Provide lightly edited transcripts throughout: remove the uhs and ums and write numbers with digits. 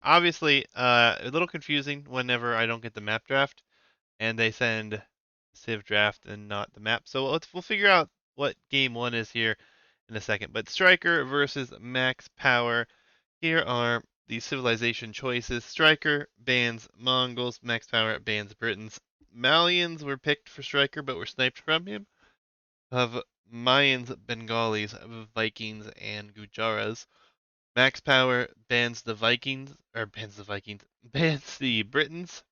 obviously, a little confusing whenever I don't get the map draft, and they send Civ draft and not the map. So we'll figure out what game one is here in a second. But Strykur versus Max Power. Here are the civilization choices. Strykur bans Mongols. Max Power bans Britons. Malians were picked for Strykur, but were sniped from him. Of Mayans, Bengalis, Vikings, and Gujaras. Max Power bans the Vikings, or bans the Vikings, bans the Britons,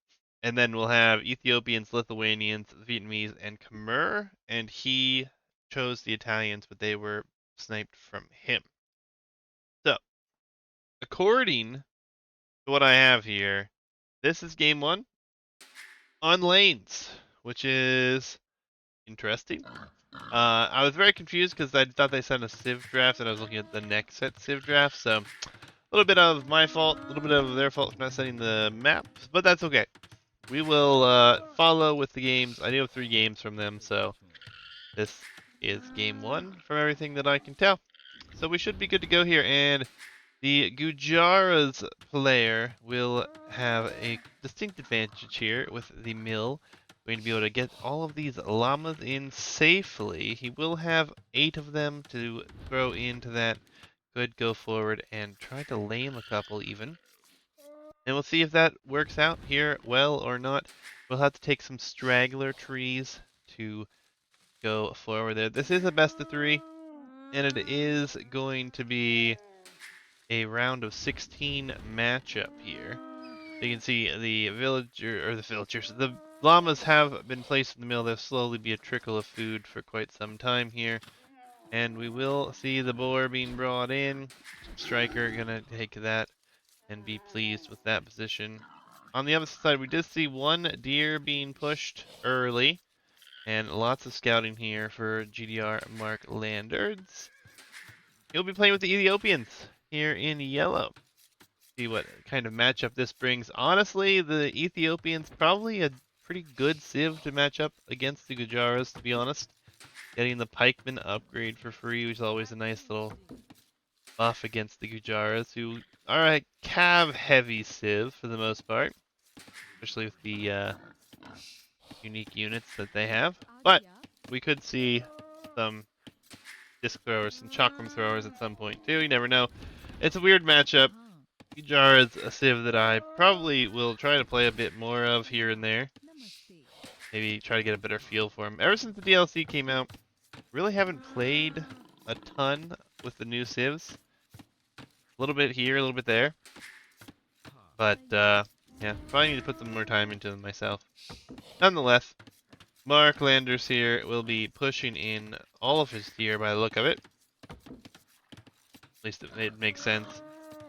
and then we'll have Ethiopians, Lithuanians, Vietnamese, and Khmer, and he chose the Italians, but they were sniped from him. So, according to what I have here, this is game one on lanes, which is interesting. I was very confused because I thought they sent a Civ draft, and I was looking at the next set Civ draft, so a little bit of my fault, a little bit of their fault for not sending the maps, but that's okay. We will follow with the games. I know 3 games from them, so this is game 1 from everything that I can tell. So we should be good to go here, and the Gujara's player will have a distinct advantage here with the mill. Going to be able to get all of these llamas in safely. He will have 8 of them to throw into that. Could go forward and try to lame a couple even. And we'll see if that works out here well or not. We'll have to take some straggler trees to go forward there. This is a best of 3, and it is going to be a round of 16 matchup here. You can see the villagers, the llamas have been placed in the mill. There'll slowly be a trickle of food for quite some time here. And we will see the boar being brought in. Strykur gonna take that and be pleased with that position. On the other side, we did see one deer being pushed early, and lots of scouting here for GDR Mark Landards. He'll be playing with the Ethiopians here in yellow. See what kind of matchup this brings. Honestly, the Ethiopians probably a pretty good civ to match up against the Gujaras, to be honest. Getting the pikeman upgrade for free, which is always a nice little buff against the Gujaras, who are a cav-heavy civ for the most part, especially with the unique units that they have. But we could see some disc throwers, some chakram throwers at some point too. You never know. It's a weird matchup. Gujar is a civ that I probably will try to play a bit more of here and there. Maybe try to get a better feel for him. Ever since the DLC came out, really haven't played a ton with the new civs. A little bit here, a little bit there. But, yeah, probably need to put some more time into them myself. Nonetheless, Mark Landers here will be pushing in all of his deer by the look of it. At least it makes sense.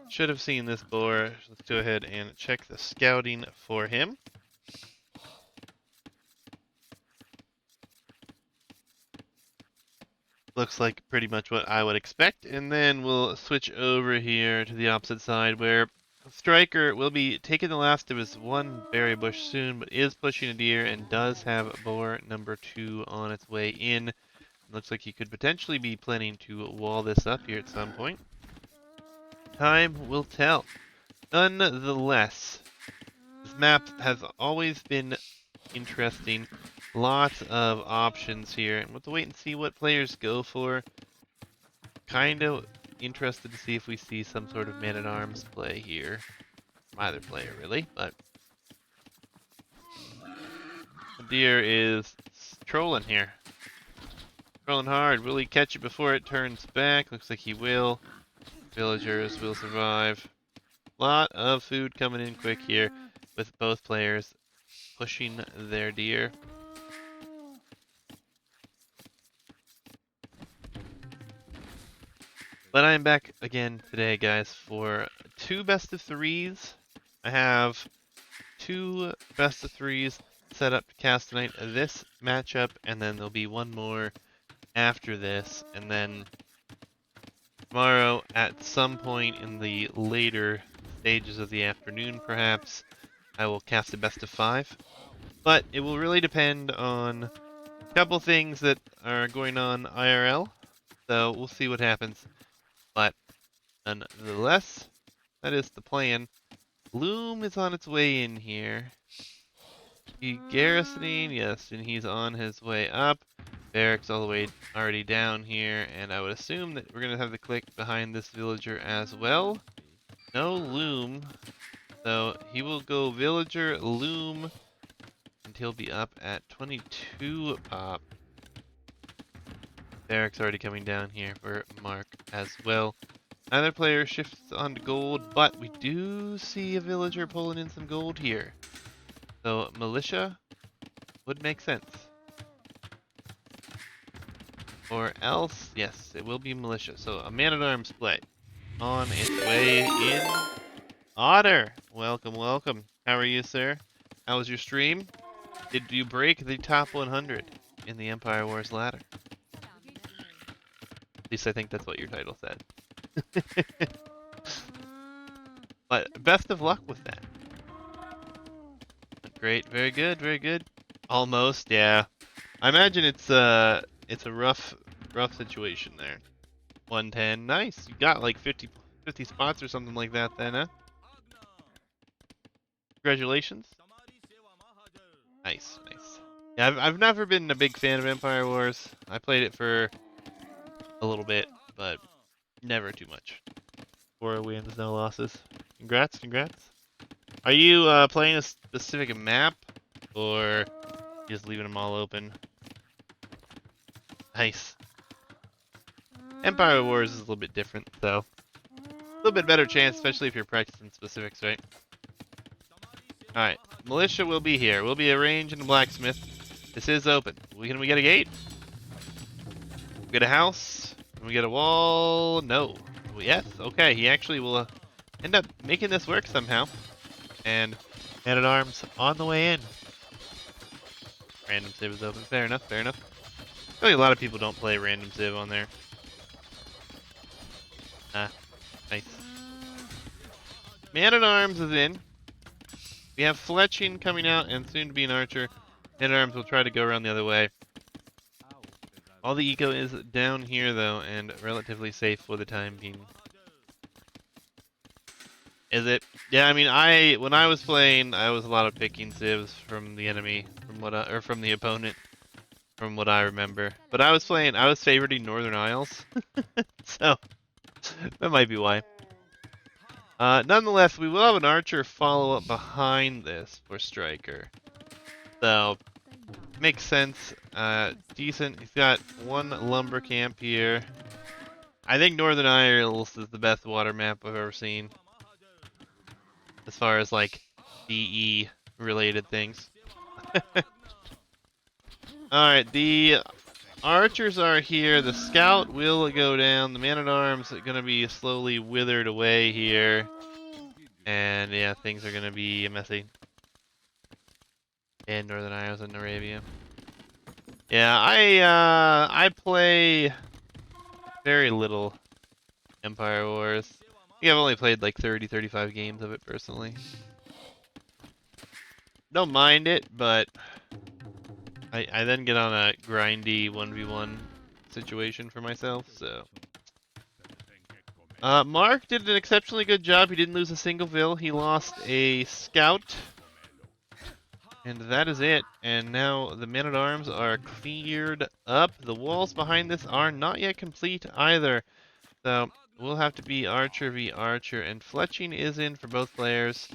Should have seen this boar. Let's go ahead and check the scouting for him. Looks like pretty much what I would expect. And then we'll switch over here to the opposite side where Strykur will be taking the last of his one berry bush soon, but is pushing a deer and does have boar number 2 on its way in. Looks like he could potentially be planning to wall this up here at some point. Time will tell. Nonetheless, this map has always been interesting. Lots of options here, and we'll have to wait and see what players go for. Kind of interested to see if we see some sort of man-at-arms play here. Either player, really, but the deer is trolling here. Trolling hard. Will he catch it before it turns back? Looks like he will. Villagers will survive. Lot of food coming in quick here with both players pushing their deer. But I am back again today, guys, for 2 best of 3s. I have 2 best of 3s set up to cast tonight. This matchup, and then there'll be one more after this, and then tomorrow at some point in the later stages of the afternoon, perhaps, I will cast a best of 5. But it will really depend on a couple things that are going on IRL, so we'll see what happens. But nonetheless, that is the plan. Loom is on its way in here. Garrisoning, yes, and he's on his way up. Barracks all the way already down here, and I would assume that we're gonna have the click behind this villager as well. No loom, so he will go villager, loom, and he'll be up at 22 pop. Barracks already coming down here for Mark as well. Neither player shifts on to gold, but we do see a villager pulling in some gold here. So militia would make sense. Or else, yes, it will be militia. So a man-at-arms play on its way in. Otter, welcome, welcome. How are you, sir? How was your stream? Did you break the top 100 in the Empire Wars ladder? At least I think that's what your title said. But best of luck with that. Great, very good, very good. Almost, yeah. I imagine it's a rough situation there. 110, nice. You got like 50 spots or something like that then, huh? Congratulations. Nice, nice. Yeah, I've never been a big fan of Empire Wars. I played it for a little bit, but never too much. 4 wins, no losses. Congrats, congrats. Are you playing a specific map, or just leaving them all open? Nice. Empire Wars is a little bit different, so a little bit better chance, especially if you're practicing specifics, right? Alright, militia will be here. We'll be arranged in a blacksmith. This is open. Can we get a gate? We get a house? Can we get a wall? No. Yes, okay, he actually will end up making this work somehow. And man-at-arms on the way in. Random civ is open. Fair enough, fair enough. I feel like a lot of people don't play random civ on there. Ah, nice. Man-at-arms is in. We have Fletching coming out and soon to be an archer. Man-at-arms will try to go around the other way. All the eco is down here though, and relatively safe for the time being. Is it? Yeah, I mean, when I was playing, I was a lot of picking civs from the enemy, or from the opponent, from what I remember. But I was favoriting Northern Isles, so that might be why. Nonetheless, we will have an archer follow up behind this for Styrkur. So, makes sense. Decent. He's got 1 lumber camp here. I think Northern Isles is the best water map I've ever seen. As far as, like, DE related things. Alright, the archers are here. The scout will go down. The man-at-arms are going to be slowly withered away here. And yeah, things are going to be messy. And Northern Isles and Arabia. Yeah, I play very little Empire Wars. I think I've only played like 35 games of it personally. Don't mind it, but I then get on a grindy 1v1 situation for myself, so. Mark did an exceptionally good job. He didn't lose a single vill. He lost a scout. And that is it. And now the men-at-arms are cleared up. The walls behind this are not yet complete either. So we'll have to be archer v archer. And fletching is in for both players.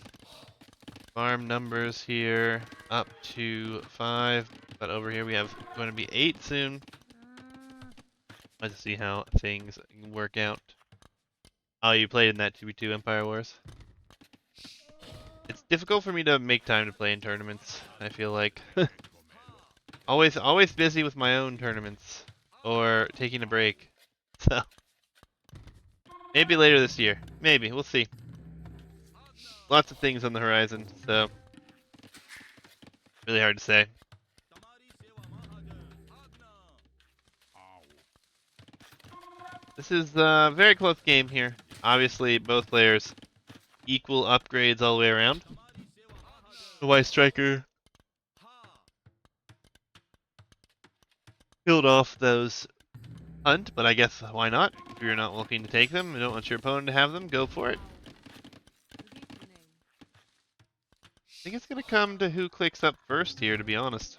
Farm numbers here up to 5. But over here we have going to be 8 soon. Let's see how things work out. Oh, you played in that 2v2 Empire Wars? It's difficult for me to make time to play in tournaments, I feel like. always busy with my own tournaments. Or taking a break. So maybe later this year. Maybe, we'll see. Lots of things on the horizon, so really hard to say. This is a very close game here. Obviously, both players equal upgrades all the way around. The white Styrkur killed off those hunt, but I guess why not? If you're not looking to take them and don't want your opponent to have them, go for it. think it's going to come to who clicks up first here, to be honest.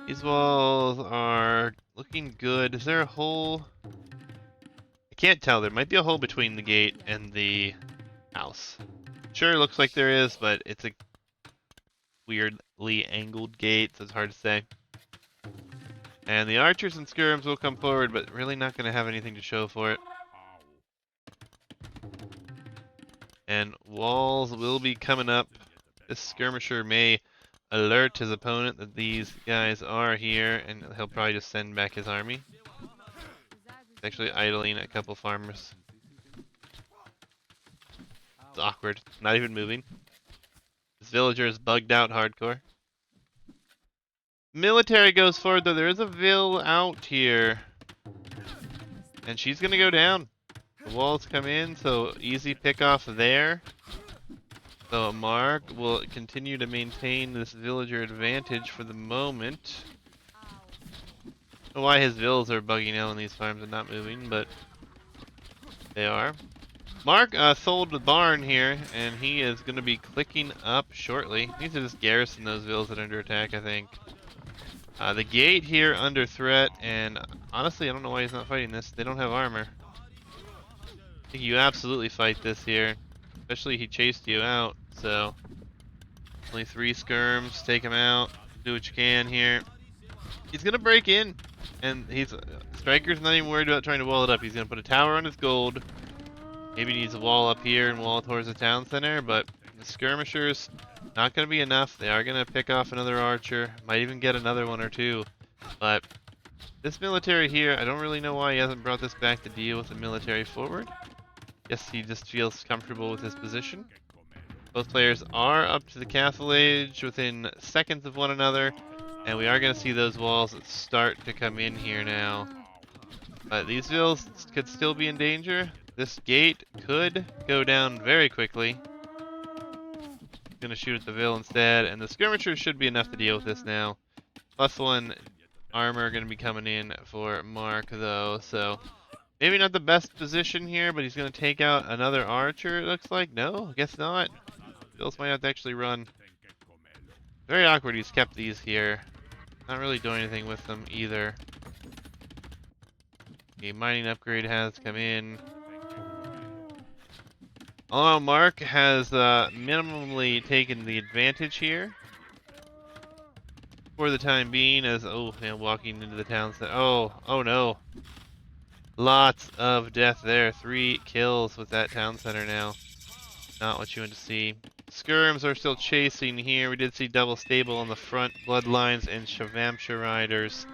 These walls are looking good. Is there a hole? I can't tell. There might be a hole between the gate and the house. Sure, looks like there is, but it's a weirdly angled gate, so it's hard to say. And the archers and skirms will come forward, but really not going to have anything to show for it. And walls will be coming up. This skirmisher may alert his opponent that these guys are here, and he'll probably just send back his army. He's actually idling a couple farmers. It's awkward. Not even moving. This villager is bugged out hardcore. Military goes forward, though. There is a vill out here. And she's going to go down. The walls come in, so easy pick off there. So Mark will continue to maintain this villager advantage for the moment. I don't know why his vills are bugging out on these farms and not moving, but they are. Mark sold the barn here, and he is going to be clicking up shortly. He needs to just garrison those vills that are under attack, I think. The gate here under threat, and honestly, I don't know why he's not fighting this. They don't have armor. I think you absolutely fight this here. Especially he chased you out, so only 3 skirms, take him out, do what you can here. He's gonna break in, and Strykur's not even worried about trying to wall it up. He's gonna put a tower on his gold. Maybe he needs a wall up here and wall towards the town center, but the skirmishers not gonna be enough. They are gonna pick off another archer, might even get another one or two, but this military here, I don't really know why he hasn't brought this back to deal with the military forward. Guess he just feels comfortable with his position. Both players are up to the castle age within seconds of one another, and we are going to see those walls start to come in here now. But these vills could still be in danger. This gate could go down very quickly. Going to shoot at the vill instead, and the skirmishers should be enough to deal with this now. +1 armor going to be coming in for Mark though, so maybe not the best position here, but he's going to take out another archer, it looks like. No, I guess not. Bills might have to actually run. Very awkward he's kept these here. Not really doing anything with them either. The mining upgrade has come in. Although Mark has minimally taken the advantage here. For the time being, as, walking into the town center. Oh no. Lots of death there. 3 kills with that town center now. Not what you want to see. Skirms are still chasing here. We did see double stable on the front. Bloodlines and Shavamsha riders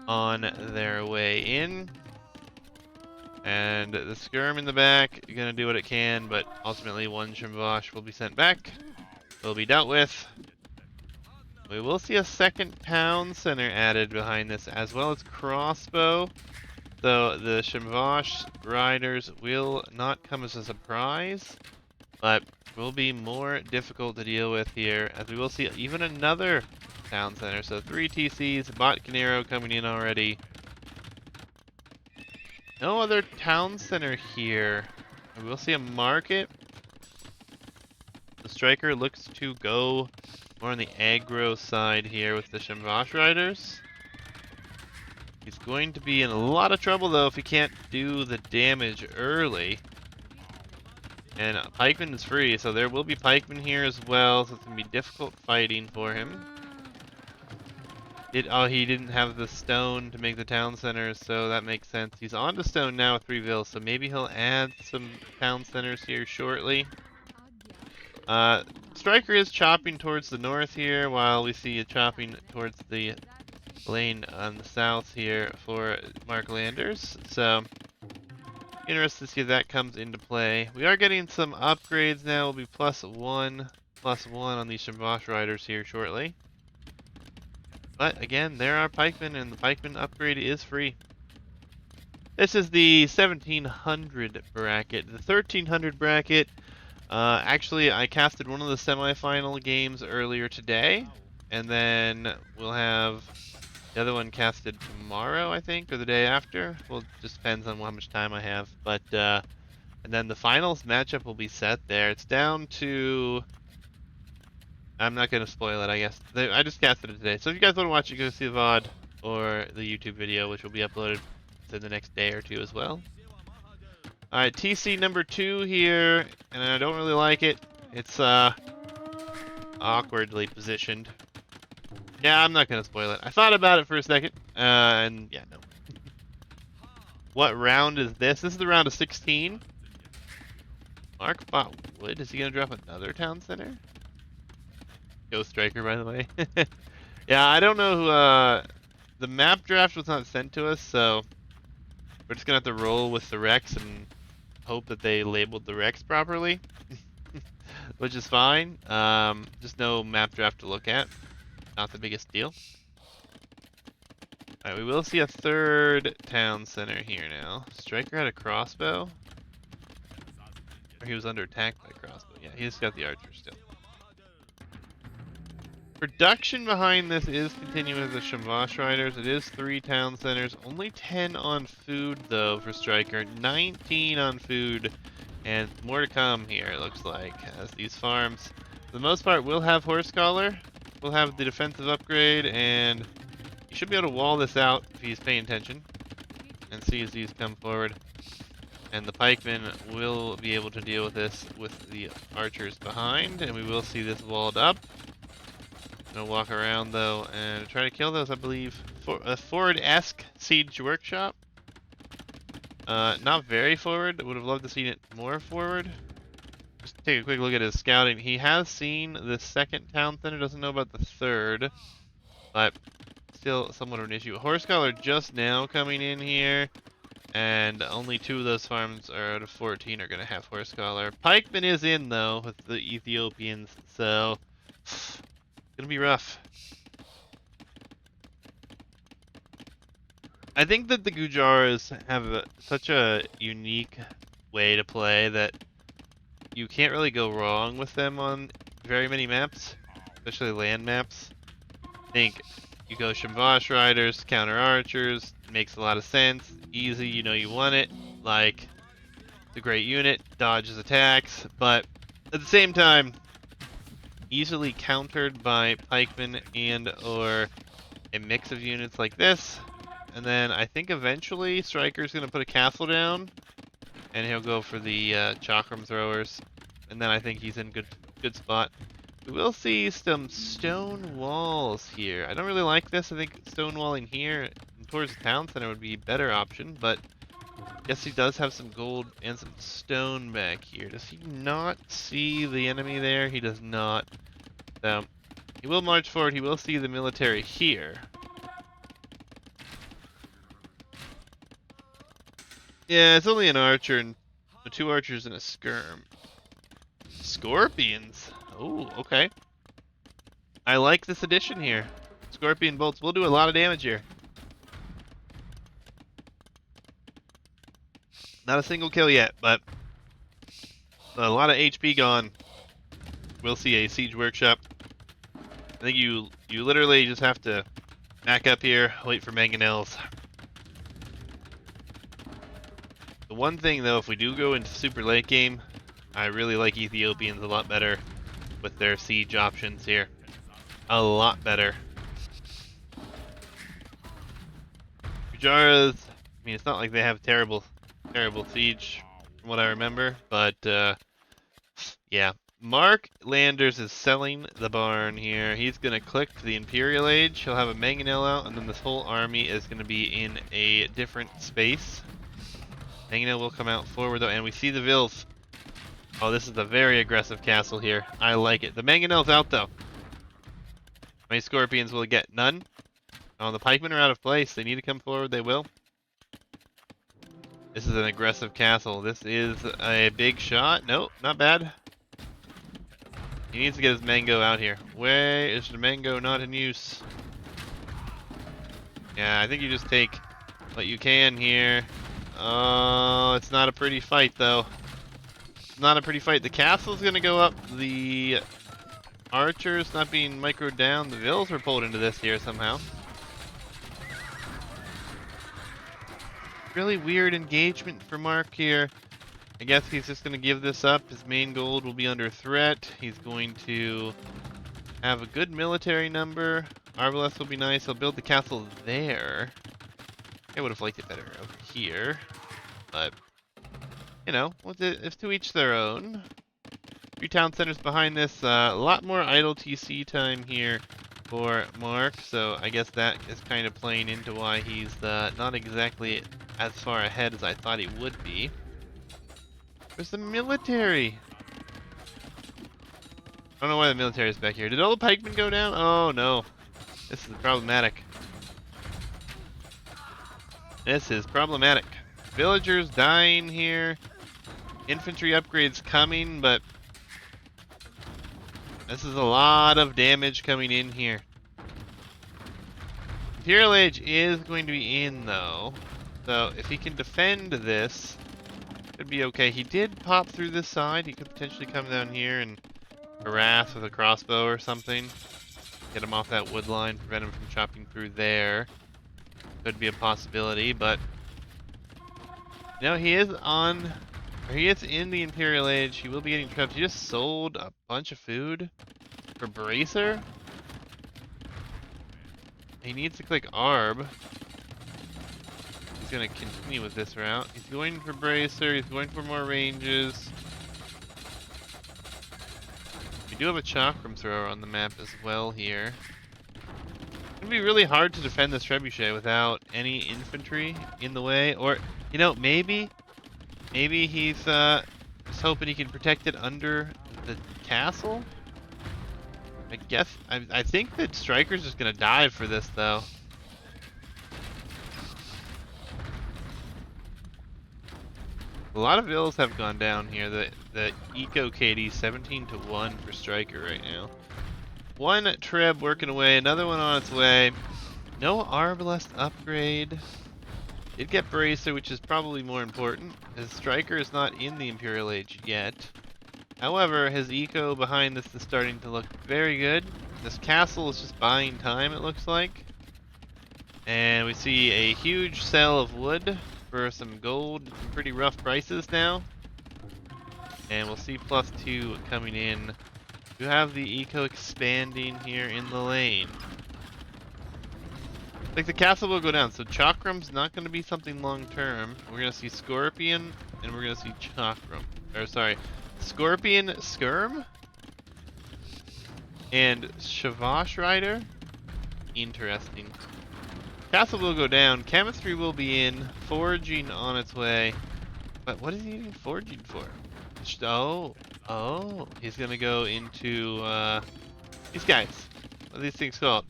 on their way in. And the skirm in the back gonna do what it can, but ultimately 1 Shimvash will be sent back. Will be dealt with. We will see a 2nd town center added behind this, as well as crossbow. So the Shimvash riders will not come as a surprise, but will be more difficult to deal with here, as we will see even another town center. So 3 TCs, Bot Canero coming in already. No other town center here. We will see a market. The Strykur looks to go more on the aggro side here with the Shimvash riders. He's going to be in a lot of trouble though if he can't do the damage early. And pikeman is free, so there will be pikemen here as well, so it's going to be difficult fighting for him. He didn't have the stone to make the town centers, so that makes sense. He's on the stone now with 3 vills, so maybe he'll add some town centers here shortly. Strykur is chopping towards the north here, while we see a chopping towards the lane on the south here for Mark Landers. So interested to see if that comes into play. We are getting some upgrades now. We'll be +1 on these Shimvash riders here shortly. But again, there are pikemen, and the pikeman upgrade is free. This is the 1700 bracket. The 1300 bracket, actually I casted one of the semifinal games earlier today, and then we'll have the other one casted tomorrow, I think, or the day after. Well, it just depends on how much time I have. But and then the finals matchup will be set there. It's down to I'm not gonna spoil it, I guess. I just casted it today. So if you guys want to watch it, go see the VOD or the YouTube video, which will be uploaded within the next day or two as well. Alright, TC number 2 here, and I don't really like it. It's awkwardly positioned. Yeah, I'm not gonna spoil it. I thought about it for a second, and yeah, no. What round is this? This is the round of 16. Mark bought wood. Is he gonna drop another town center? Go Styrkur, by the way. Yeah, I don't know who, the map draft was not sent to us, so we're just gonna have to roll with the Rex and hope that they labeled the Rex properly. Which is fine. Just no map draft to look at. Not the biggest deal. Alright, we will see a third town center here now. Styrkur had a crossbow? Or he was under attack by crossbow. Yeah, he's got the archer still. Production behind this is continuing with the Shamash Riders. It is 3 town centers. Only 10 on food, though, for Styrkur. 19 on food. And more to come here, it looks like, as these farms, for the most part, will have horse collar. We'll have the defensive upgrade, and you should be able to wall this out if he's paying attention and see as these come forward. And the pikemen will be able to deal with this with the archers behind, and we will see this walled up. Gonna walk around though and try to kill those, I believe, for a forward-esque siege workshop. Not very forward. Would have loved to see it more forward. Just take a quick look at his scouting. He has seen the second town center, doesn't know about the third, but still somewhat of an issue. Horse collar just now coming in here, and only 2 of those farms out of 14 are going to have horse collar. Pikeman is in though with the Ethiopians, so it's gonna be rough. I think that the Gujaras have such a unique way to play that you can't really go wrong with them on very many maps, especially land maps. I think you go Shamash Riders, counter archers, makes a lot of sense, easy, you know you want it, like, it's a great unit, dodges attacks, but at the same time, easily countered by pikemen and or a mix of units like this. And then I think eventually Stryker's going to put a castle down, and he'll go for the chakram throwers. And then I think he's in good spot. We will see some stone walls here. I don't really like this. I think stone walling here towards the town center would be a better option, but yes, he does have some gold and some stone back here. Does he not see the enemy there? He does not. So he will march forward. He will see the military here. Yeah, it's only an archer and 2 archers and a skirm. Scorpions. Oh, okay. I like this addition here. Scorpion bolts will do a lot of damage here. Not a single kill yet, but a lot of HP gone. We'll see a siege workshop. I think you literally just have to back up here, wait for mangonels. The one thing though, if we do go into super late game, I really like Ethiopians a lot better with their siege options here. A lot better. Gujaras, I mean, it's not like they have terrible siege from what I remember, but yeah. Mark Landers is selling the barn here. He's going to click the Imperial Age. He'll have a mangonel out, and then this whole army is going to be in a different space. Mangonel will come out forward though, and we see the Vils. Oh, this is a very aggressive castle here. I like it. The mangonel's out though. How many scorpions will it get? None? Oh, the pikemen are out of place. They need to come forward. They will. This is an aggressive castle. This is a big shot. Nope, not bad. He needs to get his mango out here. Where is the mango not in use? Yeah, I think you just take what you can here. Oh, it's not a pretty fight though. It's not a pretty fight. The castle's gonna go up. The archers not being microed down. The Vils were pulled into this here somehow. Really weird engagement for Mark here. I guess he's just going to give this up. His main gold will be under threat. He's going to have a good military number. Arbalest will be nice. He'll build the castle there. I would have liked it better over here, but you know, it's to each their own. 3 town centers behind this. A lot more idle TC time here for Mark, so I guess that is kind of playing into why he's not exactly as far ahead as I thought he would be. There's the military. I don't know why the military is back here. Did all the pikemen go down? Oh no. This is problematic. This is problematic. Villagers dying here. Infantry upgrades coming, but this is a lot of damage coming in here. Imperial Age is going to be in though. So if he can defend this, it could be okay. He did pop through this side. He could potentially come down here and harass with a crossbow or something. Get him off that wood line, prevent him from chopping through there. Could be a possibility, but no, he is in the Imperial Age. He will be getting trapped. He just sold a bunch of food for Bracer. He needs to click ARB. He's going to continue with this route. He's going for Bracer. He's going for more ranges. We do have a chakram thrower on the map as well here. It's going to be really hard to defend this trebuchet without any infantry in the way. Or, you know, maybe he's just hoping he can protect it under the castle. I guess I think that Strykur's just gonna dive for this though. A lot of vills have gone down here. The eco KD 17-1 for Strykur right now. One treb working away, another one on its way. No Arbalest upgrade. Did get Bracer, which is probably more important, as Strykur is not in the Imperial Age yet. However, his eco behind this is starting to look very good. This castle is just buying time, it looks like. And we see a huge sale of wood for some gold, some pretty rough prices now. And we'll see +2 coming in. You have the eco expanding here in the lane. Like the castle will go down, so Chakram's not going to be something long term. We're going to see Scorpion, and we're going to see Chakram. Or sorry, Scorpion Skirm and Shavash Rider. Interesting. Castle will go down. Chemistry will be in. Foraging on its way. But what is he even foraging for? Oh, he's going to go into these guys. What are these things called?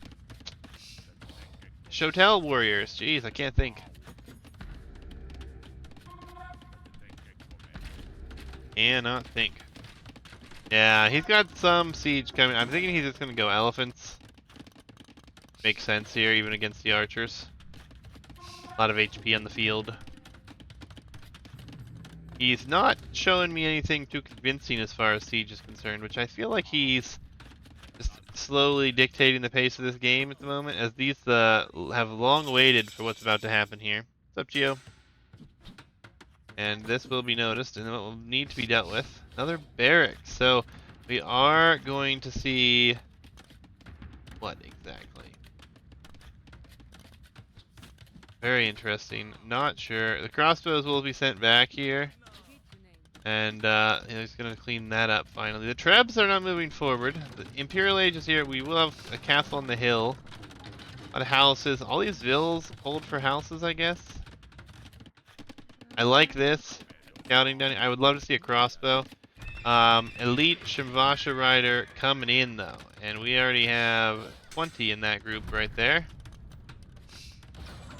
Shotel warriors. Jeez, I can't think. Cannot think. Yeah, he's got some siege coming. I'm thinking he's just gonna go elephants. Makes sense here, even against the archers. A lot of HP on the field. He's not showing me anything too convincing as far as siege is concerned, which I feel like he's just slowly dictating the pace of this game at the moment, as these have long waited for what's about to happen here. What's up, Geo? And this will be noticed, and it will need to be dealt with. Another barracks. So we are going to see what exactly? Very interesting. Not sure. The crossbows will be sent back here. And he's going to clean that up finally. The Trebs are not moving forward. The Imperial Age is here. We will have a castle on the hill. A lot of houses. All these vills hold for houses, I guess. I like this. Scouting down here. I would love to see a crossbow. Elite Shivasha Rider coming in, though. And we already have 20 in that group right there.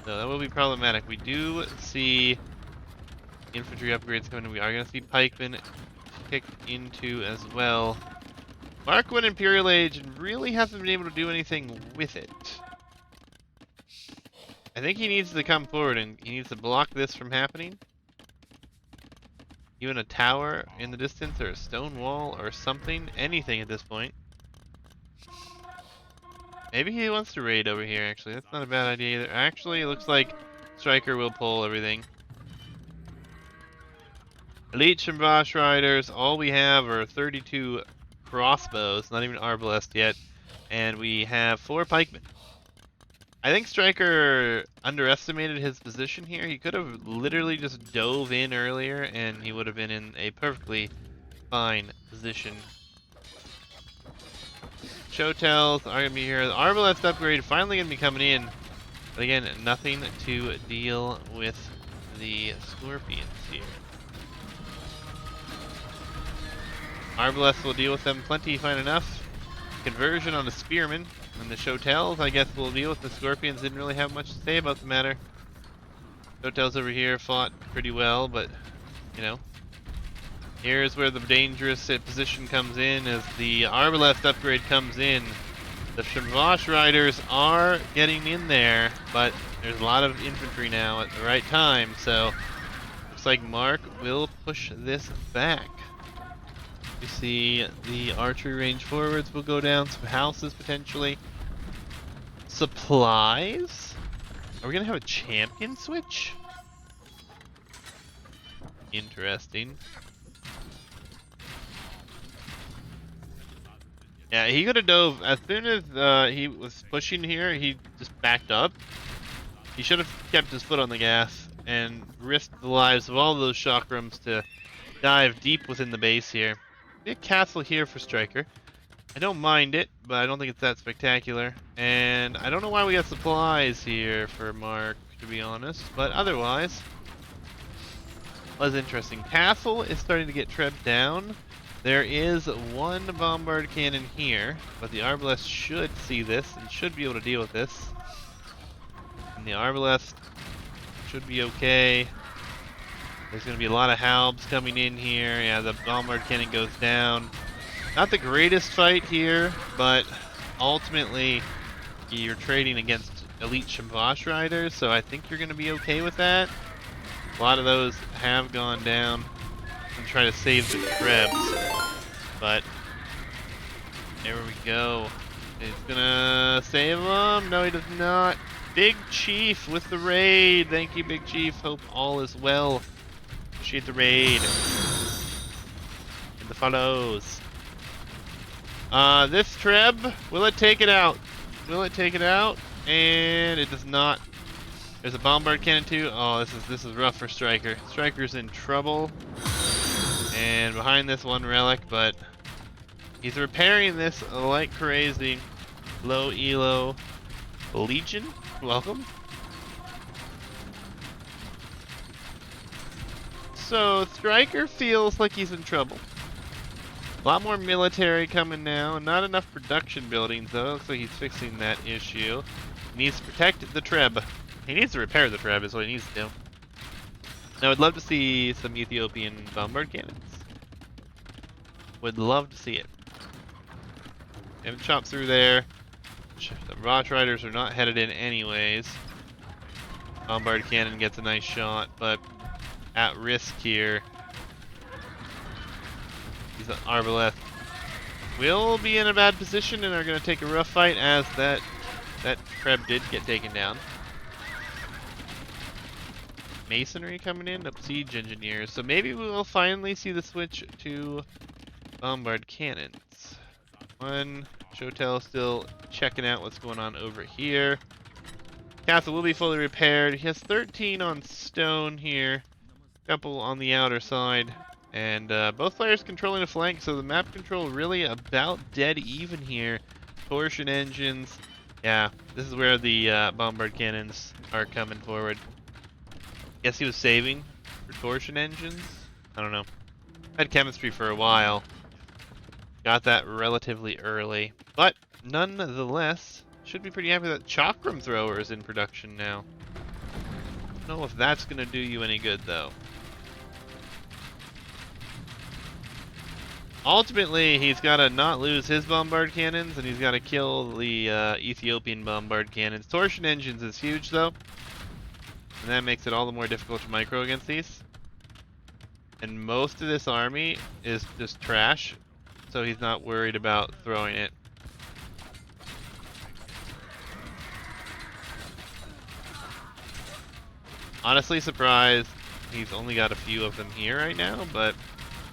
So that will be problematic. We do see infantry upgrades coming in. We are going to see pikemen kicked into as well. Mark 1 Imperial Age really hasn't been able to do anything with it. I think he needs to come forward and he needs to block this from happening. Even a tower in the distance or a stone wall or something. Anything at this point. Maybe he wants to raid over here, actually. That's not a bad idea either. Actually, it looks like Strykur will pull everything. Elite Shimvash Riders. All we have are 32 crossbows. Not even arbalest yet. and we have 4 pikemen. I think Strykur underestimated his position here. He could have literally just dove in earlier, and he would have been in a perfectly fine position. Showtells are going to be here. The Arbalest upgrade finally going to be coming in. But again, nothing to deal with the Scorpions here. Arbalest will deal with them plenty fine enough. Conversion on the Spearman. And the Showtells, I guess, will deal with the Scorpions. Didn't really have much to say about the matter. Showtells over here fought pretty well, but, you know. Here's where the dangerous position comes in as the Arbalest upgrade comes in. The Chevauche Riders are getting in there, but there's a lot of infantry now at the right time, so looks like Mark will push this back. You see the archery range forwards will go down, some houses potentially. Supplies? Are we gonna have a champion switch? Interesting. Yeah, he could have dove as soon as he was pushing here. He just backed up. He should have kept his foot on the gas and risked the lives of all those chakrams to dive deep within the base here. A castle here for Strykur. I don't mind it, but I don't think it's that spectacular. And I don't know why we got supplies here for Mark, to be honest. But otherwise, was interesting. Castle is starting to get trebbed down. There is one bombard cannon here, but the Arbalest should see this and should be able to deal with this. And the Arbalest should be okay. There's going to be a lot of halbs coming in here. Yeah, the bombard cannon goes down. Not the greatest fight here, but ultimately you're trading against elite Chevauche riders, so I think you're going to be okay with that. A lot of those have gone down and try to save the Krebs, but there we go. He's gonna save them. No, he does not. Big Chief with the raid. Thank you, Big Chief. Hope all is well. Appreciate the raid and the follows. This Treb, will it take it out? Will it take it out? And it does not. There's a bombard cannon too. Oh, this is rough for Strykur. Strykur's in trouble. And behind this one relic, but he's repairing this like crazy. Low elo Legion, welcome. So Strykur feels like he's in trouble. A lot more military coming now. Not enough production buildings though. Looks like he's fixing that issue. He needs to protect the Treb. He needs to repair the Treb is what he needs to do. Now I'd love to see some Ethiopian bombard cannons. Would love to see it. Haven't chopped through there. The Roch Riders are not headed in anyways. Bombard cannon gets a nice shot, but at risk here. These Arbalest will be in a bad position and are going to take a rough fight as that Treb did get taken down. Masonry coming in, up siege engineers. So maybe we will finally see the switch to bombard cannons. One Shotel still checking out what's going on over here. Castle will be fully repaired. He has 13 on stone here, couple on the outer side, and both players controlling a flank. So the map control really about dead even here. Torsion engines. Yeah, this is where the bombard cannons are coming forward. Guess he was saving for torsion engines? I don't know. Had chemistry for a while. Got that relatively early. But nonetheless, should be pretty happy that Chakram Thrower is in production now. Don't know if that's going to do you any good though. Ultimately, he's got to not lose his bombard cannons, and he's got to kill the Ethiopian bombard cannons. Torsion engines is huge though. And that makes it all the more difficult to micro against these. And most of this army is just trash, so he's not worried about throwing it. Honestly surprised he's only got a few of them here right now, but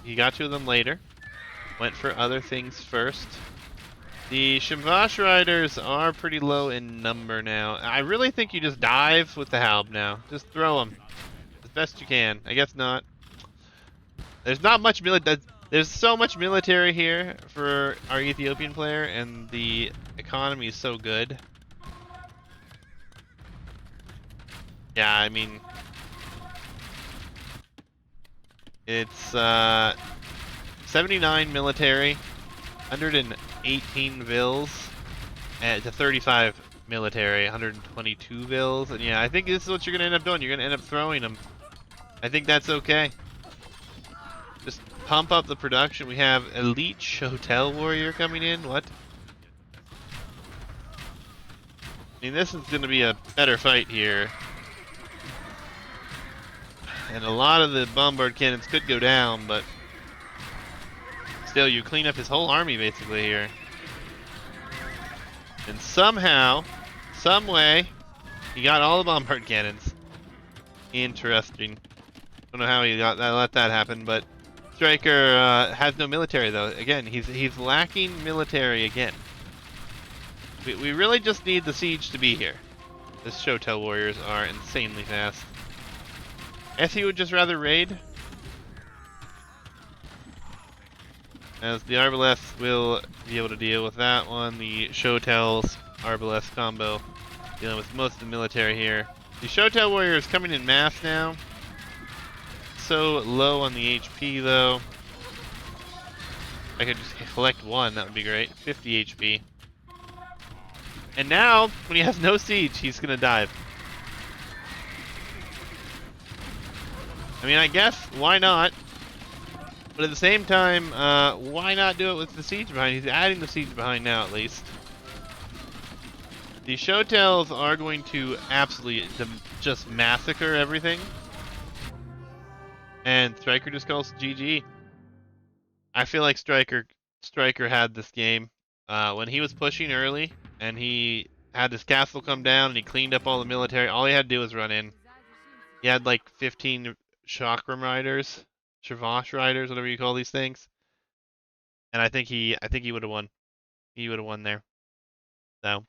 he got two of them later. Went for other things first. The Shimvash Riders are pretty low in number now. I really think you just dive with the Halb now. Just throw them as best you can. I guess not. There's not much There's so much military here for our Ethiopian player, and the economy is so good. Yeah, I mean, it's 79 military, 118 vills, and to 35 military, 122 vills, and yeah, I think this is what you're gonna end up doing. You're gonna end up throwing them. I think that's okay. Just pump up the production. We have Elite Hotel Warrior coming in. What? I mean, this is gonna be a better fight here. And a lot of the bombard cannons could go down, but still, you clean up his whole army basically here. And somehow, some way, he got all the bombard cannons. Interesting. Don't know how he got that, let that happen, but Styrkur has no military though. Again, he's lacking military again. We really just need the siege to be here. The Shotel warriors are insanely fast. SE would just rather raid, as the Arbalest will be able to deal with that one. The Shotels Arbalest combo dealing with most of the military here. The Shotel warrior is coming in mass now. So low on the HP though. I could just collect one, that would be great. 50 HP. And now, when he has no siege, he's gonna dive. I mean, I guess, why not? But at the same time, why not do it with the siege behind? He's adding the siege behind now, at least. The Shotels are going to absolutely just massacre everything. And Styrkur just calls GG. I feel like Styrkur had this game. When he was pushing early, and he had his castle come down, and he cleaned up all the military, all he had to do was run in. He had like 15 Chakram riders, Shavash riders, whatever you call these things. And I think he would have won. He would have won there. So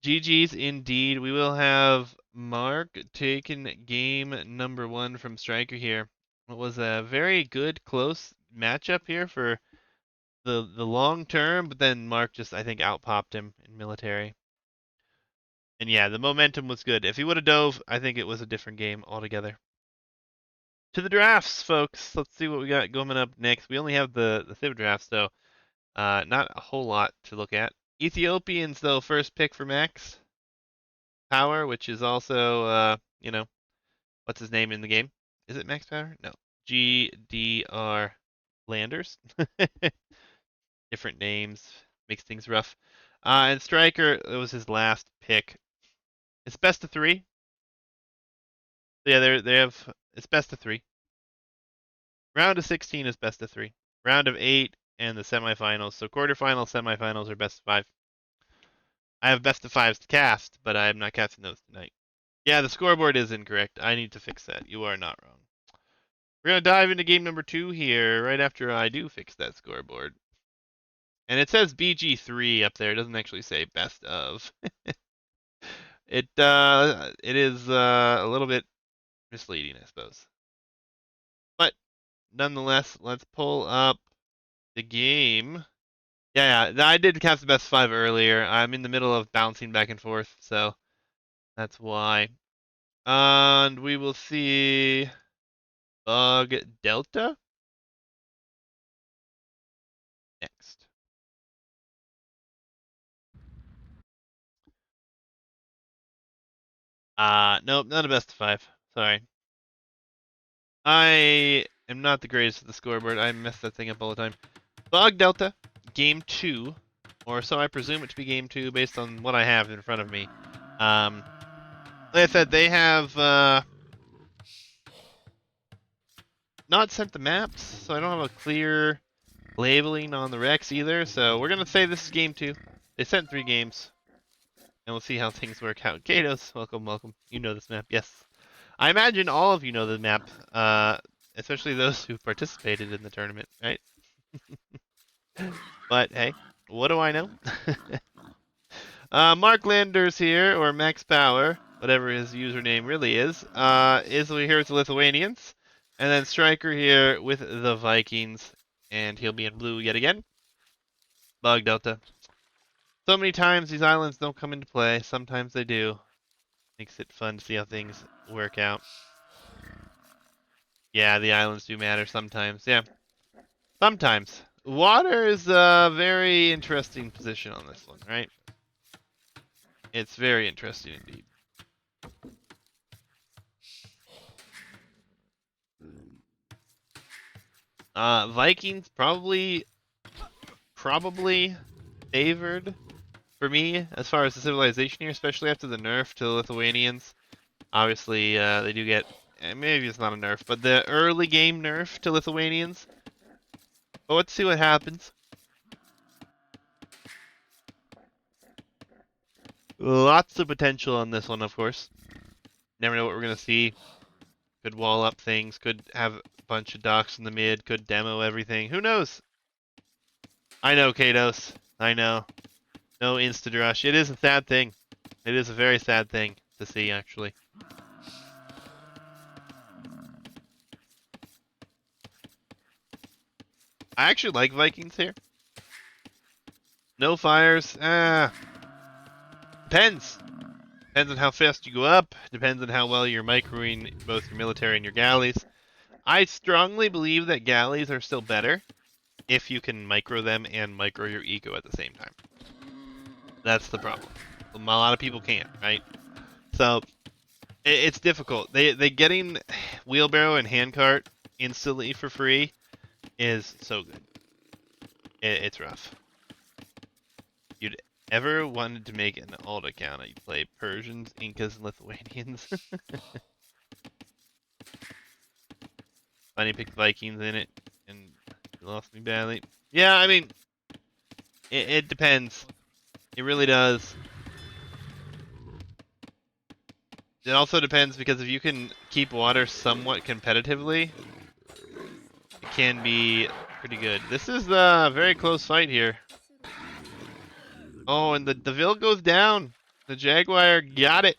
GG's indeed. We will have Mark taking game number 1 from Styrkur here. It was a very good, close matchup here for the long term, but then Mark just, I think, outpopped him in military. And yeah, the momentum was good. If he would have dove, I think it was a different game altogether. To the drafts, folks. Let's see what we got coming up next. We only have the Civ drafts, so not a whole lot to look at. Ethiopians, though, first pick for Max Power, which is also, you know, what's his name in the game? Is it Max Power? No. GDR Landers. Different names. Makes things rough. And Styrkur, it was his last pick. It's best of 3. So yeah, they have, it's best of 3. Round of 16 is best of 3. Round of 8 and the semifinals. So quarterfinals, semifinals are best of 5. I have best of 5s to cast, but I am not casting those tonight. Yeah, the scoreboard is incorrect. I need to fix that. You are not wrong. We're going to dive into game number 2 here right after I do fix that scoreboard. And it says BG3 up there. It doesn't actually say best of. It is a little bit misleading, I suppose. But nonetheless, let's pull up the game. Yeah, I did cast the best 5 earlier. I'm in the middle of bouncing back and forth, so that's why. And we will see Bug Delta next. Nope, not a best of 5. Sorry. I am not the greatest at the scoreboard. I mess that thing up all the time. Bug Delta, game 2, or so I presume it to be game 2 based on what I have in front of me. Like I said, they have not sent the maps, so I don't have a clear labeling on the Rex either, so we're going to say this is game 2. They sent 3 games, and we'll see how things work out. Katos, welcome, welcome. You know this map, yes. I imagine all of you know the map, especially those who participated in the tournament, right? But hey, What do I know? Mark Landers here, or Max Power, whatever his username really is here with the Lithuanians. And then Strykur here with the Vikings, and he'll be in blue yet again. Bug Delta. So many times these islands don't come into play. Sometimes they do. Makes it fun to see how things work out. Yeah, the islands do matter sometimes. Yeah, sometimes. Water is a very interesting position on this one, right? It's very interesting indeed. Vikings probably favored for me as far as the civilization here, especially after the nerf to the Lithuanians. Obviously, they do get, maybe it's not a nerf, but the early game nerf to Lithuanians. But let's see what happens. Lots of potential on this one, of course. Never know what we're going to see. Could wall up things, could have a bunch of docks in the mid, could demo everything. Who knows? I know, Kados. I know. No instant rush. It is a sad thing. It is a very sad thing to see, actually. I actually like Vikings here. No fires. Depends. Depends on how fast you go up. Depends on how well you're microing both your military and your galleys. I strongly believe that galleys are still better if you can micro them and micro your eco at the same time. That's the problem. A lot of people can't, right? So it's difficult. They getting wheelbarrow and handcart instantly for free is so good. It's rough. You'd ever wanted to make an alt account, you play Persians, Incas, and Lithuanians. Funny picked Vikings in it, and you lost me badly. Yeah, I mean, it depends. It really does. It also depends because if you can keep water somewhat competitively, it can be pretty good. This is a very close fight here. Oh, and the Vil goes down. The Jaguar got it.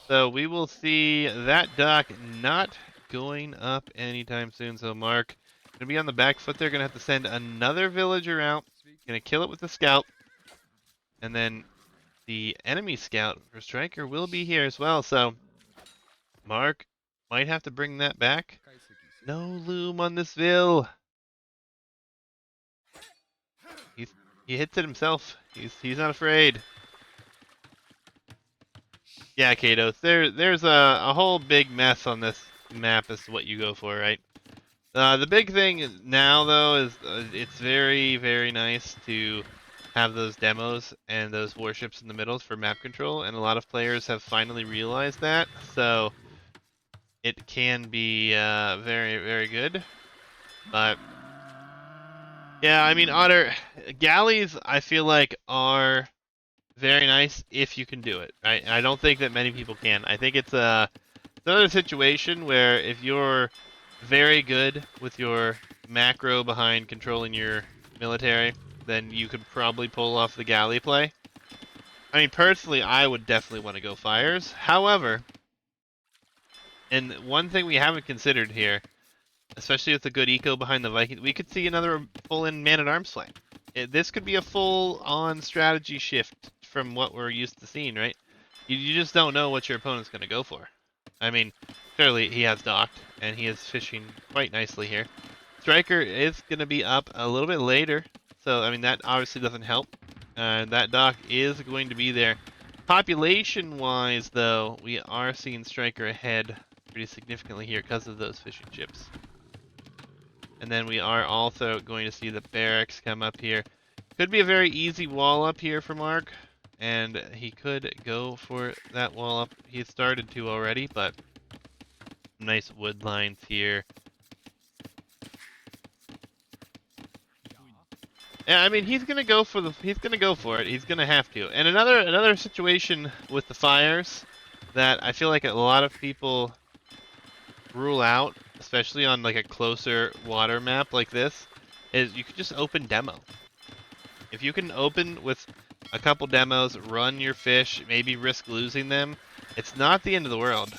So we will see that dock not going up anytime soon. So Mark gonna be on the back foot there. Gonna have to send another villager out. Gonna kill it with the scout, and then the enemy scout for Strykur will be here as well. So Mark might have to bring that back. No loom on this Vil. He hits it himself. He's not afraid. Yeah, Kato. There's a whole big mess on this map as to what you go for, right? The big thing now, though, is it's very, very nice to have those demos and those warships in the middle for map control, and a lot of players have finally realized that, so it can be very, very good. But yeah, I mean, Otter, galleys, I feel like are very nice if you can do it, right? I don't think that many people can. I think it's another situation where if you're very good with your macro behind controlling your military, then you could probably pull off the galley play. I mean, personally, I would definitely want to go fires. However, and one thing we haven't considered here, especially with the good eco behind the Vikings, we could see another full-in man-at-arms fight. This could be a full-on strategy shift from what we're used to seeing, right? You just don't know what your opponent's going to go for. I mean, clearly he has docked, and he is fishing quite nicely here. Strykur is going to be up a little bit later, so, I mean, that obviously doesn't help. That dock is going to be there. Population-wise, though, we are seeing Strykur ahead pretty significantly here because of those fishing ships. And then we are also going to see the barracks come up here. Could be a very easy wall up here for Mark, and he could go for that wall up. He started to already, but nice wood lines here. Yeah, I mean, he's gonna go for it. He's gonna have to. And another situation with the fires that I feel like a lot of people rule out, especially on like a closer water map like this, is you could just open demo. If you can open with a couple demos, run your fish, maybe risk losing them, it's not the end of the world,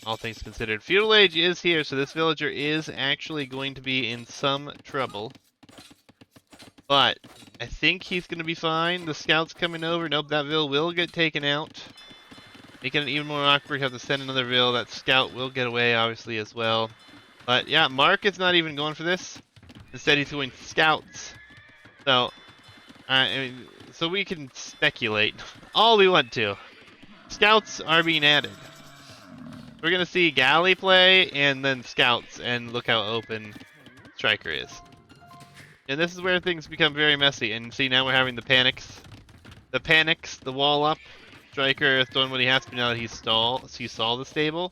all things considered. Feudal Age is here, so this villager is actually going to be in some trouble. But I think he's going to be fine. The scout's coming over. Nope, that vill will get taken out. Making it even more awkward, you have to send another vill. That scout will get away, obviously, as well. But yeah, Mark is not even going for this. Instead, he's going scouts. So, I mean, so we can speculate all we want to. Scouts are being added. We're going to see galley play and then scouts, and look how open Styrkur is. And this is where things become very messy. And see, now we're having the panics. The wall up. Styrkur is doing what he has to now that he saw the stable.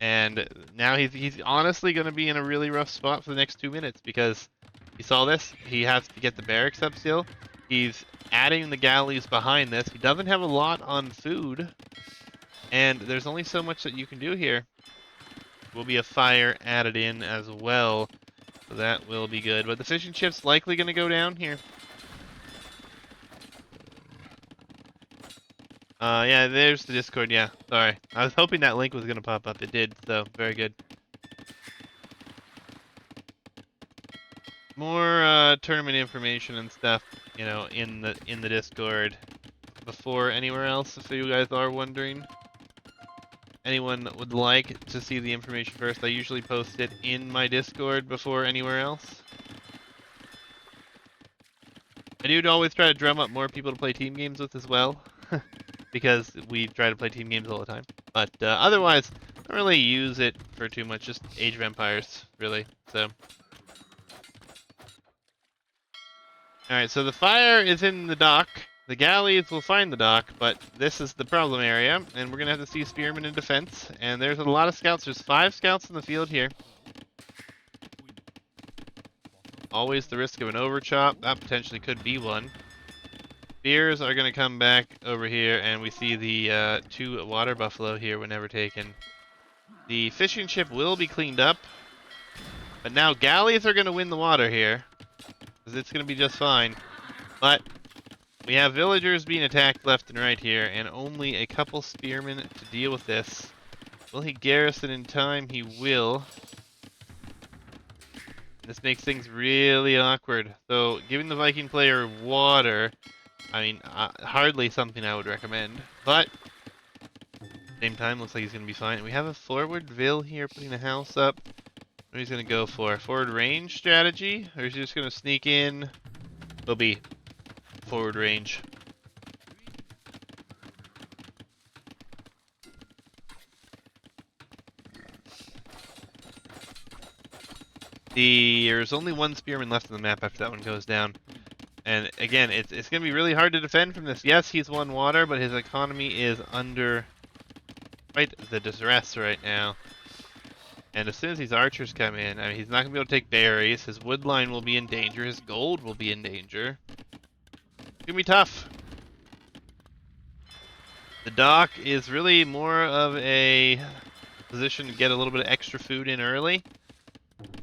And now he's honestly going to be in a really rough spot for the next 2 minutes, because he saw this. He has to get the barracks up still. He's adding the galleys behind this. He doesn't have a lot on food. And there's only so much that you can do here. Will be a fire added in as well. So that will be good. But the fishing ship's likely going to go down here. Yeah, there's the Discord, yeah. Sorry. I was hoping that link was going to pop up. It did, so very good. More tournament information and stuff, you know, in the Discord before anywhere else, if you guys are wondering. Anyone would like to see the information first, I usually post it in my Discord before anywhere else. I do always try to drum up more people to play team games with as well, because we try to play team games all the time. But otherwise, I don't really use it for too much, just Age of Empires, really, so. Alright, so the fire is in the dock. The galleys will find the dock, but this is the problem area, and we're going to have to see spearmen in defense. And there's a lot of scouts. There's 5 scouts in the field here. Always the risk of an overchop. That potentially could be one. Spears are going to come back over here, and we see the 2 water buffalo here were never taken. The fishing ship will be cleaned up, but now galleys are going to win the water here, because it's going to be just fine. But we have villagers being attacked left and right here, and only a couple spearmen to deal with this. Will he garrison in time? He will. This makes things really awkward. So, giving the Viking player water, I mean, hardly something I would recommend. But, at the same time, looks like he's going to be fine. We have a forward vill here, putting a house up. What he's going to go for? Forward range strategy? Or is he just going to sneak in? Will be forward range. There's only 1 spearman left on the map after that one goes down. And again, it's going to be really hard to defend from this. Yes, he's won water, but his economy is under quite the distress right now. And as soon as these archers come in, I mean, he's not going to be able to take berries. His wood line will be in danger. His gold will be in danger. It's going to be tough. The dock is really more of a position to get a little bit of extra food in early.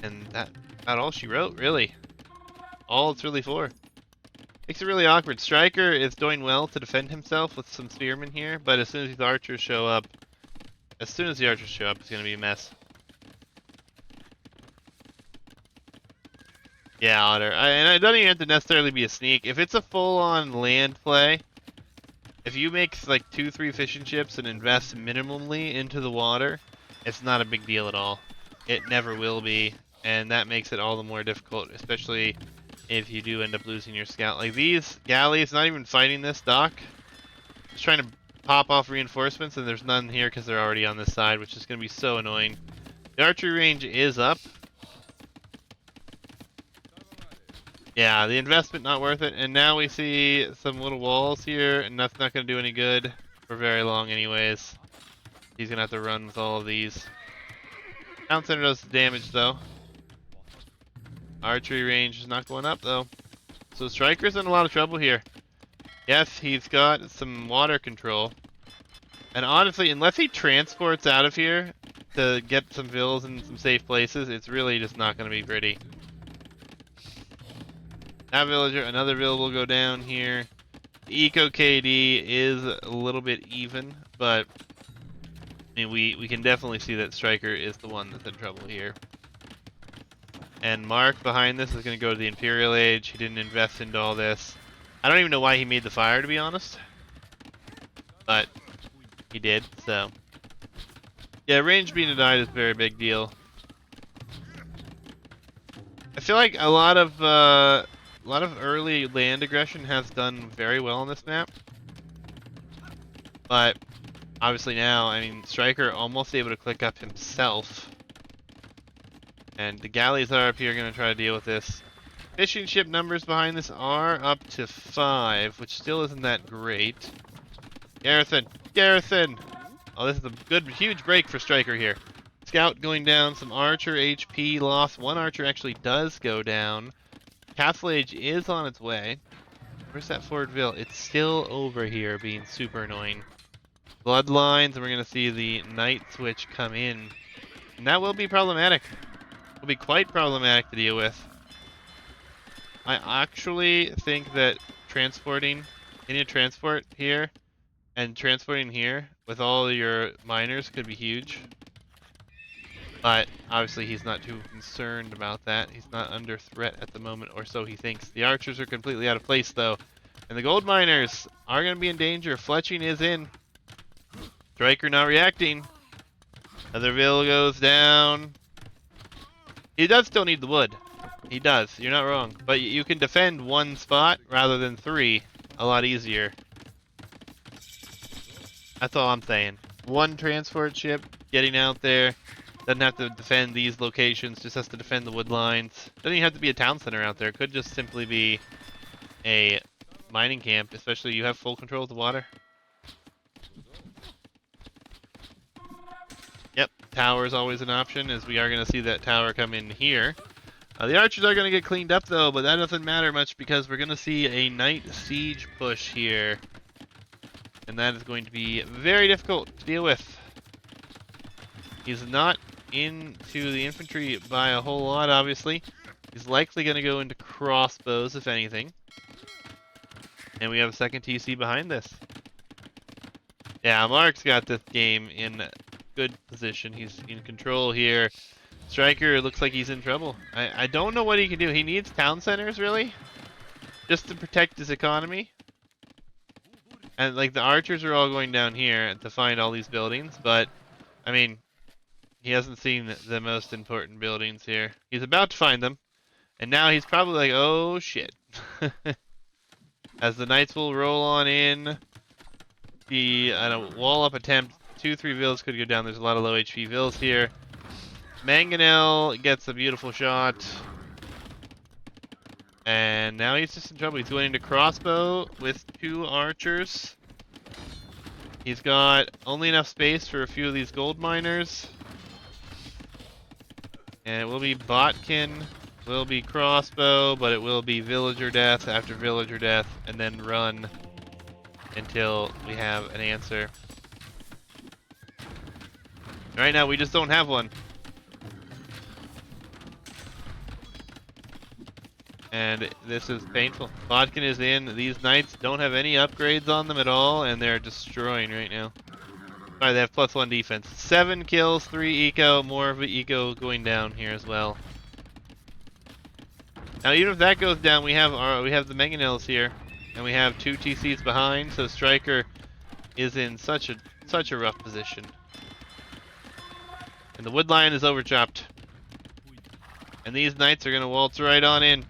And that's about all she wrote, really. All it's really for. Makes it really awkward. Styrkur is doing well to defend himself with some spearmen here, but as soon as these archers show up, it's going to be a mess. Yeah, Otter. And it doesn't even have to necessarily be a sneak. If it's a full-on land play, if you make like 2-3 fishing ships and invest minimally into the water, it's not a big deal at all. It never will be, and that makes it all the more difficult, especially if you do end up losing your scout. Like these galleys, not even fighting this dock, just trying to pop off reinforcements, and there's none here because they're already on this side, which is going to be so annoying. The archery range is up. Yeah, the investment not worth it, and now we see some little walls here, and that's not going to do any good for very long anyways. He's going to have to run with all of these. Town center does damage though. Archery range is not going up though. So Strykur's in a lot of trouble here. Yes, he's got some water control. And honestly, unless he transports out of here to get some villas in some safe places, it's really just not going to be pretty. That villager, another villager will go down here. The Eco KD is a little bit even, but I mean, we can definitely see that Strykur is the one that's in trouble here. And Mark behind this is going to go to the Imperial Age. He didn't invest into all this. I don't even know why he made the fire, to be honest. But he did, so. Yeah, range being denied is a very big deal. I feel like a lot of early land aggression has done very well on this map. But obviously now, I mean, Strykur almost able to click up himself. And the galleys are up here going to try to deal with this. Fishing ship numbers behind this are up to 5, which still isn't that great. Garrison! Garrison! Oh, this is a good, huge break for Strykur here. Scout going down, some archer HP loss. One archer actually does go down. Castle Age is on its way. Where's that Fortville? It's still over here being super annoying. Bloodlines, and we're going to see the Night Switch come in. And that will be problematic. Will be quite problematic to deal with. I actually think that transporting, getting a transport here and transporting here with all your miners could be huge. But obviously he's not too concerned about that. He's not under threat at the moment, or so he thinks. The archers are completely out of place though. And the gold miners are going to be in danger. Fletching is in. Strykur not reacting. Another Ville goes down. He does still need the wood. He does. You're not wrong. But you can defend one spot rather than 3 a lot easier. That's all I'm saying. One transport ship getting out there. Doesn't have to defend these locations. Just has to defend the wood lines. Doesn't even have to be a town center out there. It could just simply be a mining camp. Especially you have full control of the water. Yep. Tower is always an option, as we are going to see that tower come in here. The archers are going to get cleaned up though, but that doesn't matter much because we're going to see a night siege push here. And that is going to be very difficult to deal with. He's not into the infantry by a whole lot, obviously. He's likely going to go into crossbows, if anything. And we have a second TC behind this. Yeah, Mark's got this game in good position. He's in control here. Strykur looks like he's in trouble. I don't know what he can do. He needs town centers, really, just to protect his economy. And like the archers are all going down here to find all these buildings, but I mean, he hasn't seen the most important buildings here. He's about to find them, and now he's probably like, oh shit. As the knights will roll on in, the wall up attempt, 2-3 vills could go down. There's a lot of low HP vills here. Mangonel gets a beautiful shot. And now he's just in trouble. He's going into crossbow with 2 archers. He's got only enough space for a few of these gold miners. And it will be Botkin, will be crossbow, but it will be villager death after villager death, and then run until we have an answer. Right now we just don't have one. And this is painful. Botkin is in. These knights don't have any upgrades on them at all, and they're destroying right now. Alright, they have +1 defense. 7 kills, 3 eco, more of the eco going down here as well. Now even if that goes down, we have the Mangonels here, and we have 2 TCs behind, so Strykur is in such a rough position. And the wood line is overchopped. And these knights are gonna waltz right on in.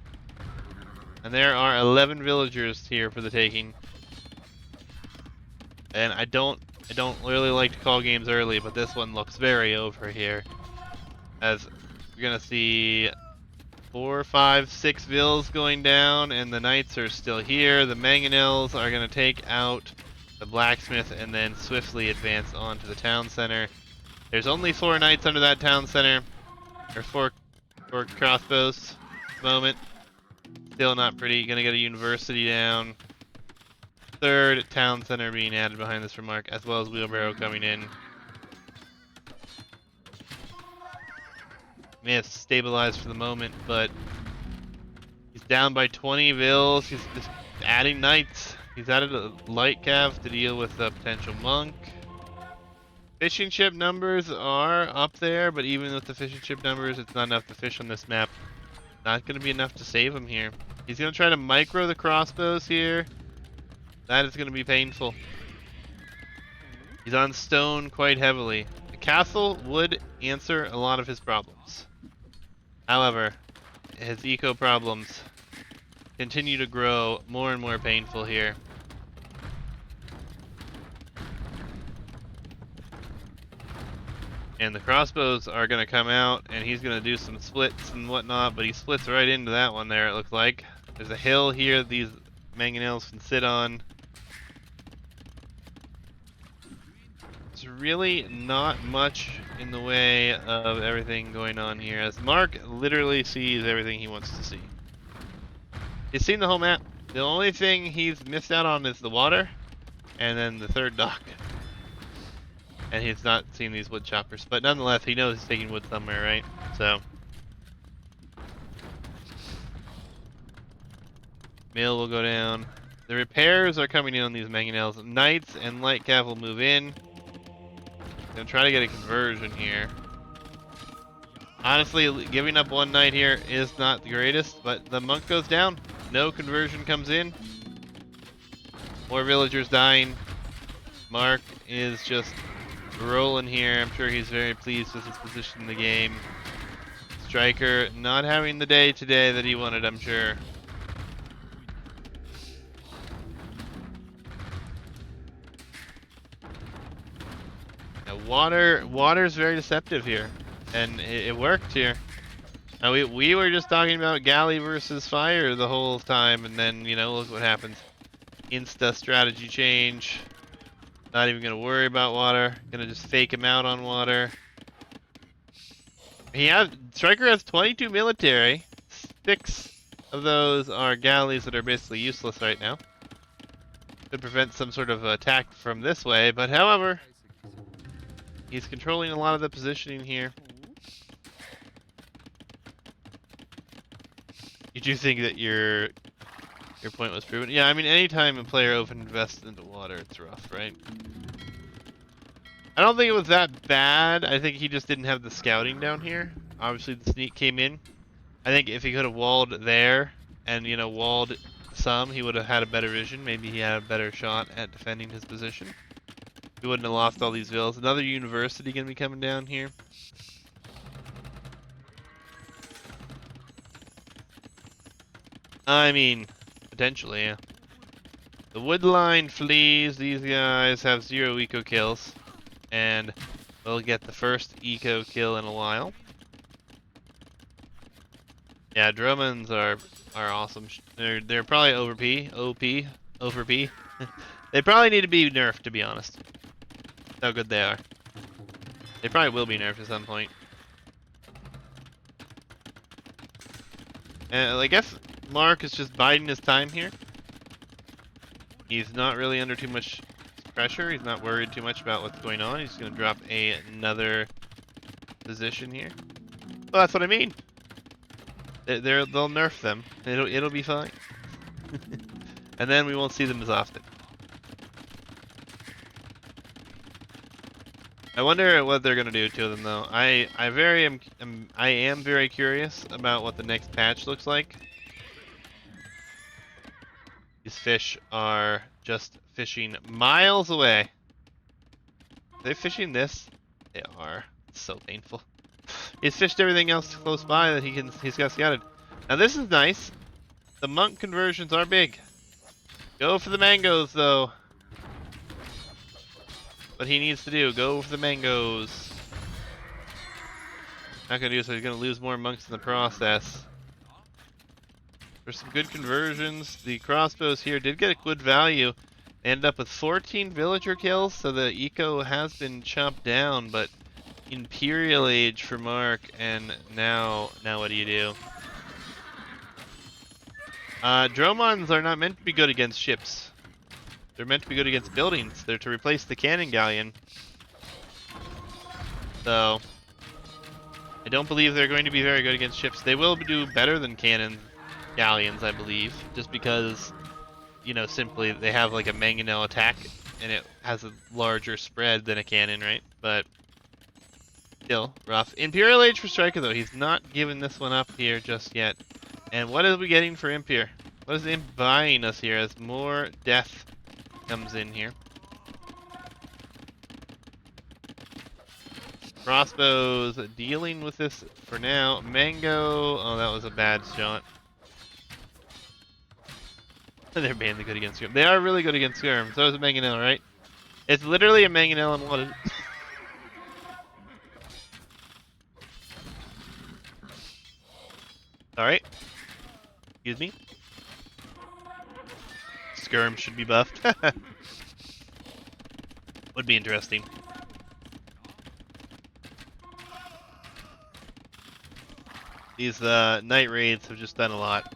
And there are 11 villagers here for the taking. And I don't really like to call games early, but this one looks very over here. As we're gonna see 4, 5, 6 vills going down, and the knights are still here. The Mangonels are gonna take out the blacksmith and then swiftly advance on to the town center. There's only 4 knights under that town center, or 4 crossbows at the moment. Still not pretty. Gonna get a university down. 3rd town center being added behind this remark, as well as wheelbarrow coming in. May have stabilized for the moment, but he's down by 20 vills. He's just adding knights. He's added a light cav to deal with a potential monk. Fishing ship numbers are up there, but even with the fishing ship numbers, it's not enough to fish on this map. Not going to be enough to save him here. He's going to try to micro the crossbows here. That is going to be painful. He's on stone quite heavily. A castle would answer a lot of his problems. However, his eco problems continue to grow more and more painful here. And the crossbows are going to come out, and he's going to do some splits and whatnot, but he splits right into that one there, it looks like. There's a hill here these mangonels can sit on. There's really not much in the way of everything going on here, as Mark literally sees everything he wants to see. He's seen the whole map. The only thing he's missed out on is the water, and then the third dock. And he's not seen these wood choppers, but nonetheless, he knows he's taking wood somewhere, right? So, mill will go down. The repairs are coming in on these mangonels. Knights and light cav will move in. Gonna try to get a conversion here. Honestly, giving up one knight here is not the greatest, but the monk goes down. No conversion comes in. More villagers dying. Mark is just rolling here. I'm sure he's very pleased with his position in the game. Styrkur not having the day today that he wanted, I'm sure. Now water's very deceptive here, and it worked here. Now we were just talking about galley versus fire the whole time, and then, you know, look what happens. Insta strategy change. Not even gonna worry about water. Gonna just fake him out on water. Styrkur has 22 military. 6 of those are galleys that are basically useless right now. Could prevent some sort of attack from this way, but however, he's controlling a lot of the positioning here. You do think that your point was proven? Yeah, I mean, anytime a player over-invests into water, it's rough, right? I don't think it was that bad. I think he just didn't have the scouting down here. Obviously, the sneak came in. I think if he could have walled there and, you know, walled some, he would have had a better vision. Maybe he had a better shot at defending his position. He wouldn't have lost all these villas. Another university gonna be coming down here. I mean, potentially, yeah. The woodline flees. These guys have 0 eco kills, and we'll get the first eco kill in a while. Yeah, Dromans are awesome. They're probably over P. They probably need to be nerfed, to be honest. That's how good they are. They probably will be nerfed at some point. And I guess Mark is just biding his time here. He's not really under too much pressure. He's not worried too much about what's going on. He's going to drop another position here. Well, that's what I mean. They'll nerf them. It'll be fine. And then we won't see them as often. I wonder what they're gonna do to them, though. I am very curious about what the next patch looks like. These fish are just fishing miles away. Are they fishing this? They are. It's so painful. He's fished everything else close by that he's got scouted. Now this is nice. The monk conversions are big. Go for the mangoes, though. What he needs to do, go for the mangoes. Not gonna do so. He's gonna lose more monks in the process. There's some good conversions. The crossbows here did get a good value. They ended up with 14 villager kills, so the eco has been chopped down, but Imperial Age for Mark, and now what do you do? Dromons are not meant to be good against ships. They're meant to be good against buildings. They're to replace the cannon galleon. So, I don't believe they're going to be very good against ships. They will do better than cannon galleons, I believe, just because, you know, simply they have like a mangonel attack and it has a larger spread than a cannon, right? But still rough. Imperial Age for Stryker though, he's not giving this one up here just yet. And what are we getting for Imp here? What is Imp buying us here as more death comes in here? Crossbows dealing with this for now. Mango, oh, that was a bad shot. They're mainly good against Skirm. They are really good against Skirm. So is a Mangonel, right? It's literally a Mangonel unwanted. Alright. Excuse me. Skirm should be buffed. Would be interesting. These night raids have just done a lot.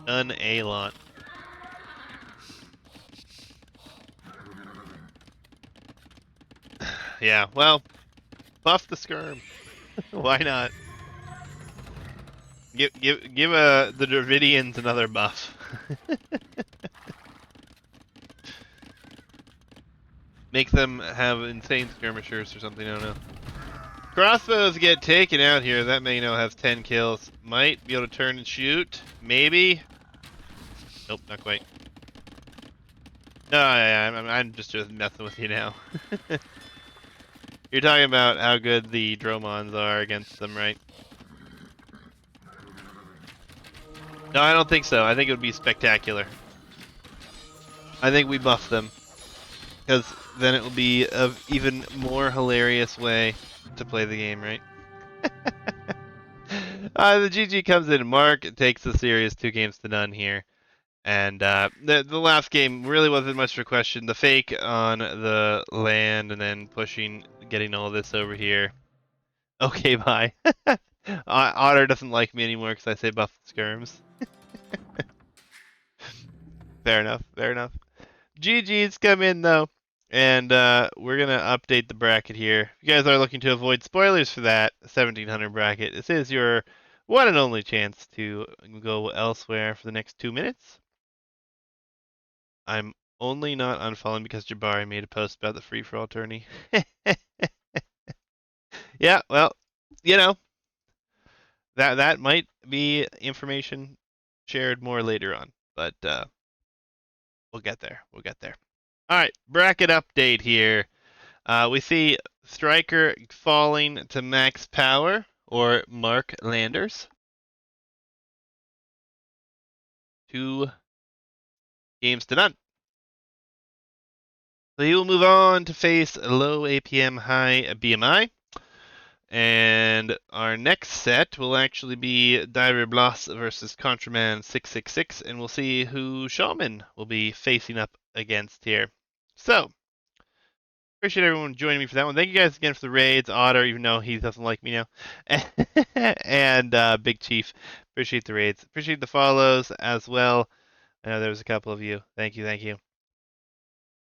Done a lot. Yeah, well, buff the Skirm. Why not? Give the Dravidians another buff. Make them have insane skirmishers or something, I don't know. Crossbows get taken out here. That Magno has 10 kills. Might be able to turn and shoot. Maybe. Nope, not quite. No, I'm just messing with you now. You're talking about how good the Dromons are against them, right? No, I don't think so. I think it would be spectacular. I think we buff them. Because then it will be an even more hilarious way to play the game, right? The GG comes in. Mark takes the series 2-0 here. And the last game really wasn't much of a question. The fake on the land and then pushing, getting all this over here. Okay, bye. Otter doesn't like me anymore because I say buff skirms. Fair enough, fair enough. GG's come in though. And we're going to update the bracket here. If you guys are looking to avoid spoilers for that 1700 bracket, this is your one and only chance to go elsewhere for the next 2 minutes. I'm only not unfollowing because Jabari made a post about the free-for-all tourney. Yeah, well, you know, that might be information shared more later on, but we'll get there. We'll get there. All right, bracket update here. We see Strykur falling to Max Power or Mark Landers. 2-0. So he will move on to face low APM, high BMI. And our next set will actually be Diver Bloss versus Contraman 666, and we'll see who Shaman will be facing up against here. So, appreciate everyone joining me for that one. Thank you guys again for the raids. Otter, even though he doesn't like me now. And Big Chief, appreciate the raids. Appreciate the follows as well. I know there was a couple of you. Thank you, thank you.